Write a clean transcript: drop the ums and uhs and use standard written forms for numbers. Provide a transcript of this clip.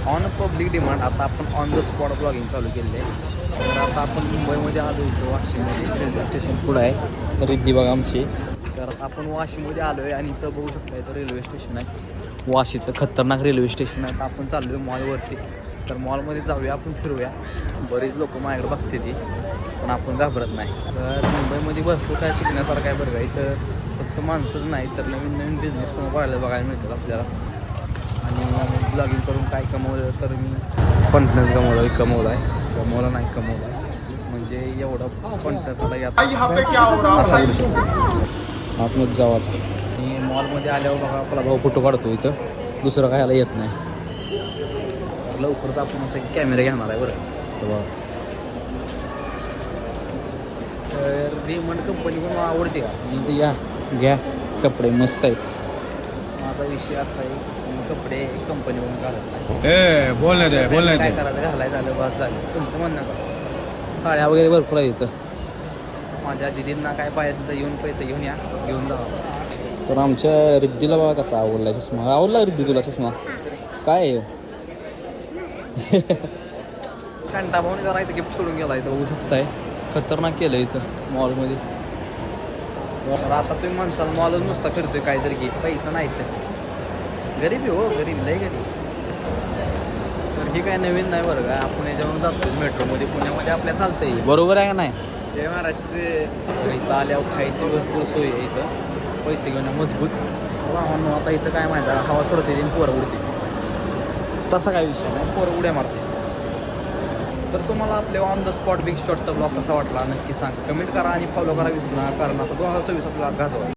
On public demand आता आपण on the spot blogging चालू केलेलं आहे. तर आता आपण मुंबईमध्ये आलो इथं वाशिममध्ये रेल्वे स्टेशन पुढं आहे रिद्धी बघा आमची. तर आपण वाशीमध्ये आलो आहे आणि इथं बघू शकता इथं रेल्वे स्टेशन आहे. वाशीचं खतरनाक रेल्वे स्टेशन आहे. तर आपण चाललो आहे मॉलवरती. तर मॉलमध्ये जाऊया आपण फिरूया. बरीच लोक माझ्याकडे बघते ती पण आपण घाबरत नाही. तर मुंबईमध्ये भरपूर काय शिकण्यासारखं आहे बरं का. इथं फक्त माणसंच नाही तर नवीन नवीन बिझनेस पण बघायला मिळतात आपल्याला. आणि ब्लॉगिंग करून काय कमवलं तर मी कॉन्फिडन्स कमवला नाही कमवला आहे. म्हणजे एवढा कॉन्फिडन्स आला यात असा बोलू शकतो. आतमध्ये जाऊ आता. आणि मॉलमध्ये आल्यावर बघा आपला भाऊ फोटो काढतो इथं. दुसरं काय याला येत नाही. लवकरच आपण असं कॅमेरा घेणार आहे बरं. तर रेमंड कंपनी पण आवडते का. म्हणजे या घ्या कपडे मस्त आहेत. माझा विषय असा आहे की कपडे कंपनीवरून घालत नाही. बोलणे दे काय करायचं घालायचं झालं बस झालं. तुमचं म्हणणं का. साड्या वगैरे भरपूर आहे इथं. माझ्या दिदींना काय पाहिजे तर येऊन पैसे घेऊन या घेऊन जा. तर आमच्या रिद्धीला बघा कसा आवडला चष्मा. आवडला रिद्धी तुला चष्मा काय आहे. शांता भाऊने जरा इथं गिफ्ट सोडून गेला इथं बघू शकताय. खतरनाक केलं इथं मॉलमध्ये. तर आता तुम्ही म्हणसाल मॉलच नुसता फिरतोय काहीतरी की पैसा नाही तर गरीबी हो गरीब लय गरीब. तर ही काय नवीन नाही बरं का. आपण याच्यावरून जातोय मेट्रोमध्ये पुण्यामध्ये आपल्या चालतंय बरोबर आहे का नाही. जय महाराष्ट्र. इथं आल्यावर खायची भरपूर सोय आहे इथं. पैसे घेऊन मजबूत आता इथं काय माहिती आहे हवा सोडते आणि पोरं उडते. तसा काय विषय नाही पोरं उड्या मारते. तर तुम्हाला आपल्या ऑन द स्पॉट बिग शॉटचा ब्लॉग कसा वाटला नक्की सांगा. कमेंट करा आणि फॉलो करा विसरू नका. कारण आता 2026 आपल्याला गाजवा.